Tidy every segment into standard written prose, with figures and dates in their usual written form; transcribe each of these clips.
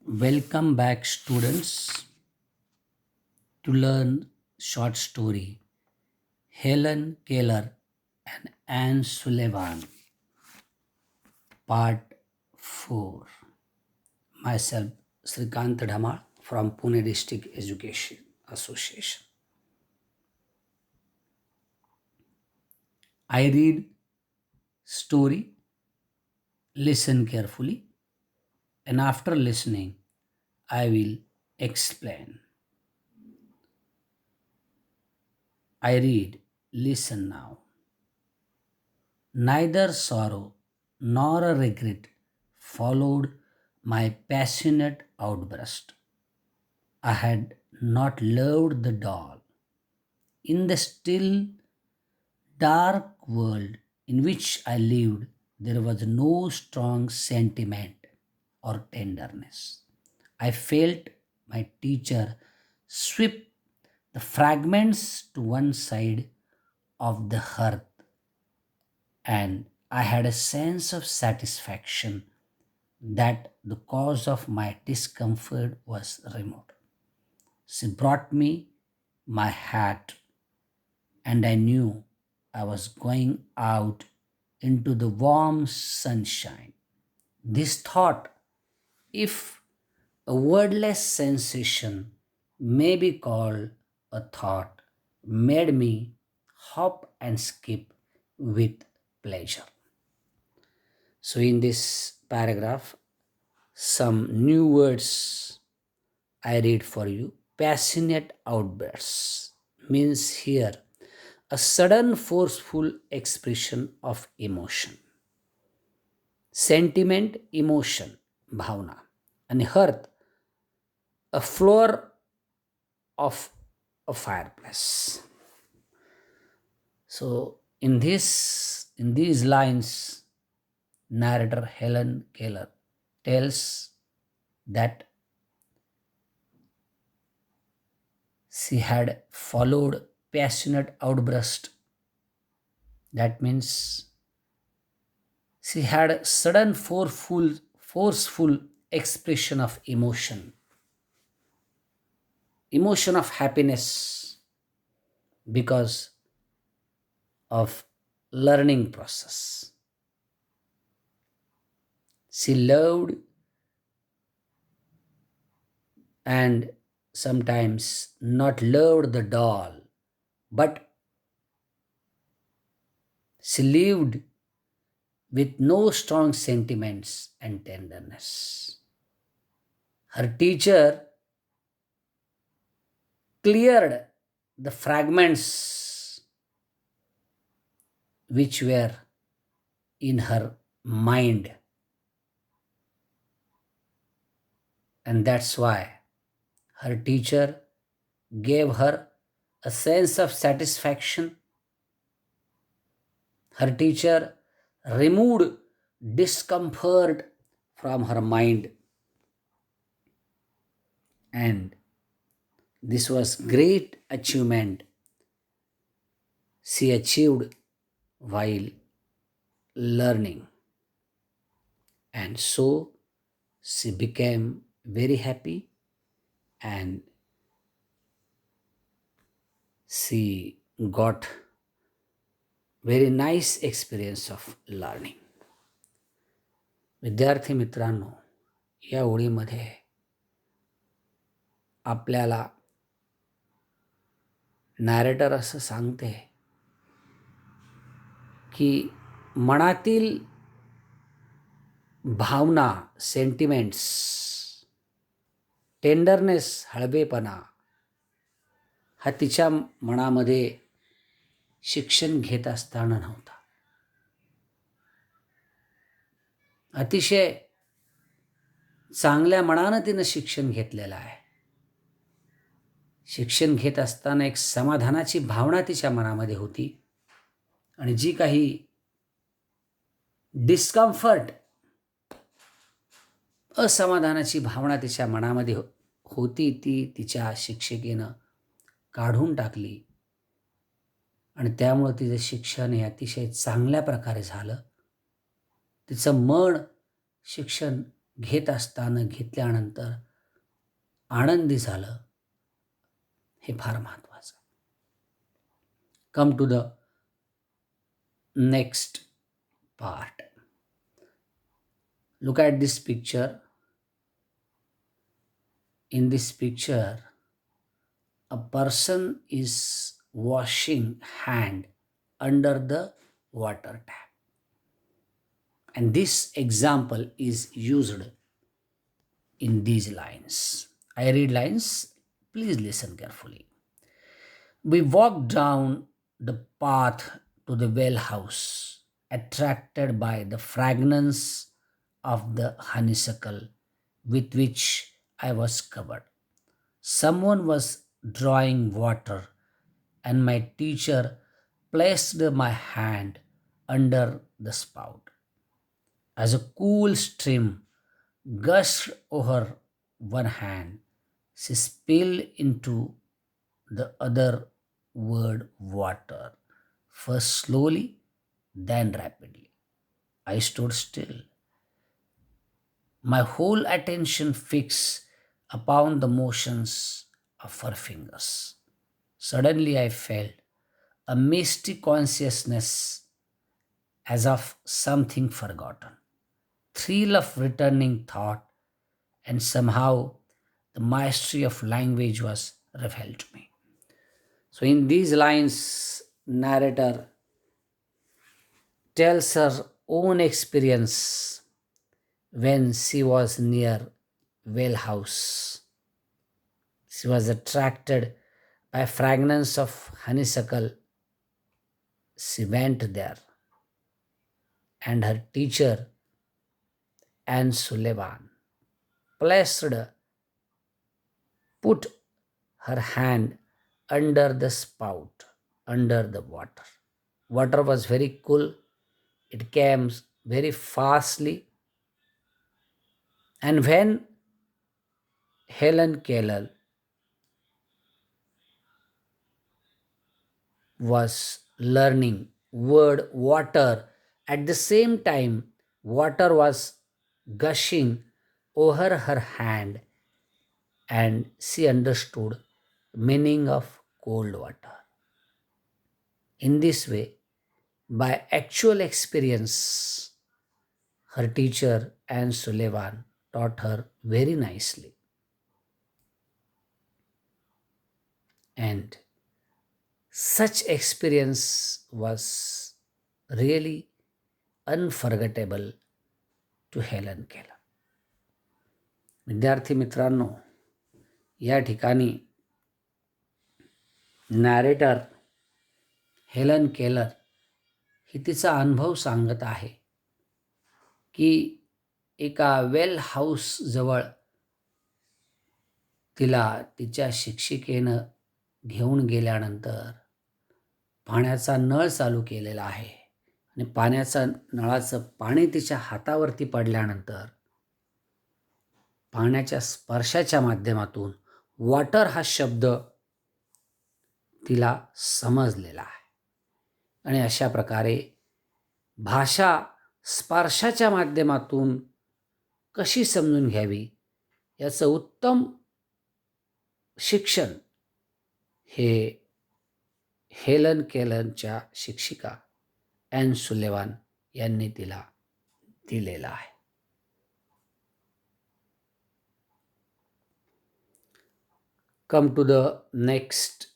Welcome back, students, to learn short story Helen Keller and Anne Sullivan, Part 4. Myself, SHRIKANT DHAMAL from Pune District Education Association. I read story, listen carefully, and after listening, I will explain. I read, listen now. Neither sorrow nor a regret followed my passionate outburst. I had not loved the doll. In the still, dark world in which I lived, there was no strong sentiment or tenderness. I felt my teacher sweep the fragments to one side of the hearth, and I had a sense of satisfaction that the cause of my discomfort was removed. She brought me my hat, and I knew I was going out into the warm sunshine. This thought, if a wordless sensation may be called a thought, made me hop and skip with pleasure. So, in this paragraph, some new words I read for you. Passionate outbursts means here a sudden forceful expression of emotion. Sentiment, emotion, bhavna. And hearth, a floor of a fireplace. So in these lines, narrator Helen Keller tells that she had followed passionate outburst. That means she had sudden forceful expression of emotion of happiness because of learning process. She loved and sometimes not loved the doll, but she lived with no strong sentiments and tenderness. Her teacher cleared the fragments which were in her mind, and that's why her teacher gave her a sense of satisfaction. Her teacher removed discomfort from her mind, and this was great achievement she achieved while learning, and so she became very happy and she got very nice experience of learning. विद्यार्थी मित्रांनो, या ओळीमध्ये आपल्याला narrator असं सांगते की मनातील भावना, sentiments, tenderness, हळवेपणा हा तिच्या मनामध्ये शिक्षण घेत असताना नव्हता. अतिशय चांगल्या मनानं तिनं शिक्षण घेतलेलं आहे. शिक्षण घेत असताना एक समाधानाची भावना तिच्या मनामध्ये होती, आणि जी काही डिस्कम्फर्ट, असमाधानाची भावना तिच्या मनामध्ये होती, ती तिच्या शिक्षिकेनं काढून टाकली, आणि त्यामुळे तिचं शिक्षण हे अतिशय चांगल्या प्रकारे झालं. तिचं मन शिक्षण घेत असताना घेतल्यानंतर आनंदी झालं, हे फार महत्त्वाचं. Come to the next part. Look at this picture. In this picture, a person is washing hand under the water tap. And this example is used in these lines. I read lines. Please listen carefully. We walked down the path to the well house, attracted by the fragrance of the honeysuckle with which I was covered. Someone was drawing water, and my teacher placed my hand under the spout. As a cool stream gushed over one hand, she spilled into the other word water, first slowly, then rapidly. I stood still, my whole attention fixed upon the motions of her fingers. Suddenly, I felt a misty consciousness as of something forgotten, thrill of returning thought, and somehow the mastery of language was revealed to me. So, in these lines, narrator tells her own experience when she was near well house. She was attracted by fragrance of honeysuckle. She went there, and her teacher, and Sullivan, placed put her hand under the spout, under the water. Water was very cool. It came very fastly. And when Helen Keller was learning word water, at the same time water was gushing over her hand, and she understood meaning of cold water. In this way, by actual experience, her teacher and Sullivan taught her very nicely. And such experience was really unforgettable to Helen Keller. विद्यार्थी मित्रांनो, या ठिकाणी narrator Helen Keller ही तिचा अनुभव सांगत आहे की एका वेल हाऊस जवळ तिला तिच्या शिक्षिकेनं घेऊन गेल्यानंतर पाण्याचा नळ चालू केलेला आहे आणि पाण्याचा नळाचं पाणी तिच्या हातावरती पडल्यानंतर पाण्याच्या स्पर्शाच्या माध्यमातून वॉटर हा शब्द तिला समजलेला आहे. आणि अशा प्रकारे भाषा स्पर्शाच्या माध्यमातून कशी समजून घ्यावी याचं उत्तम शिक्षण हे हेलन केलरच्या शिक्षिका ॲन सुलेवान यांनी तिला दिलेलं आहे. Come to the next.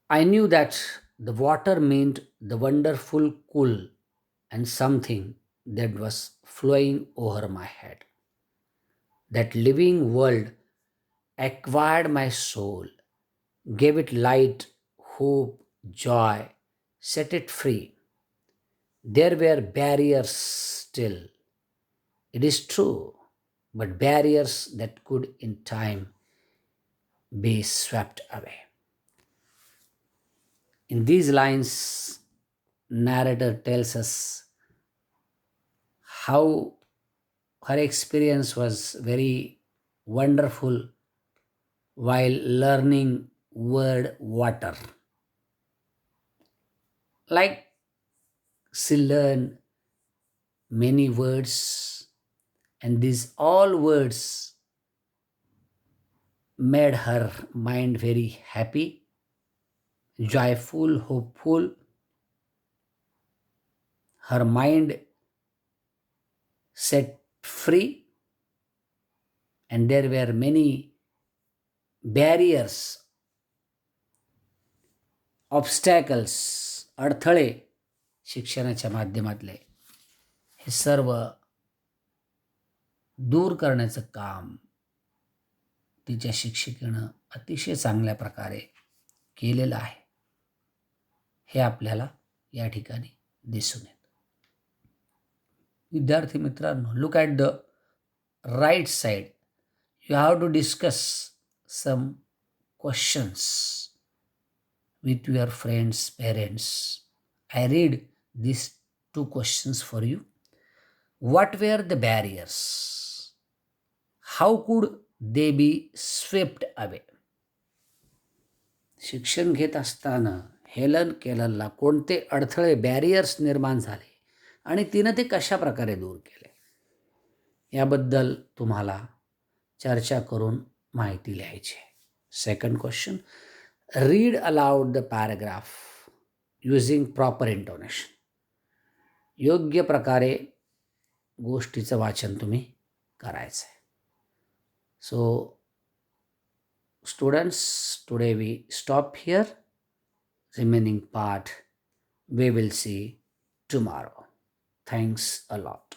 I knew that the water meant the wonderful cool and something that was flowing over my head. That living world acquired my soul, gave it light, hope, joy, set it free. There were barriers still, it is true, but barriers that could in time be swept away. In these lines, narrator tells us how her experience was very wonderful while learning word water. Like she learned many words, and these all words made her mind very happy, joyful, hopeful. Her mind set free, and there were many barriers, obstacles, अडथळे शिक्षणाच्या माध्यमातले हे सर्व दूर करण्याचं काम तिच्या शिक्षिकेनं अतिशय चांगल्या प्रकारे केलेलं आहे, हे आपल्याला या ठिकाणी दिसून येतं. विद्यार्थी मित्रांनो, look at the right side. You have to discuss some questions with your friends, parents. I read these 2 questions for you. What were the barriers? How could they be swept away? शिक्षण घेत असताना Helen केलरला कोणते अडथळे, barriers निर्माण झाले आणि तिनं ते कशा प्रकारे दूर केले, याबद्दल तुम्हाला चर्चा करून माहिती लिहायची आहे. Second question, read aloud the paragraph using proper intonation. योग्य प्रकारे गोष्टीचं वाचन तुम्ही करायचं आहे. So students, today we stop here. Remaining part we will see tomorrow. Thanks a lot.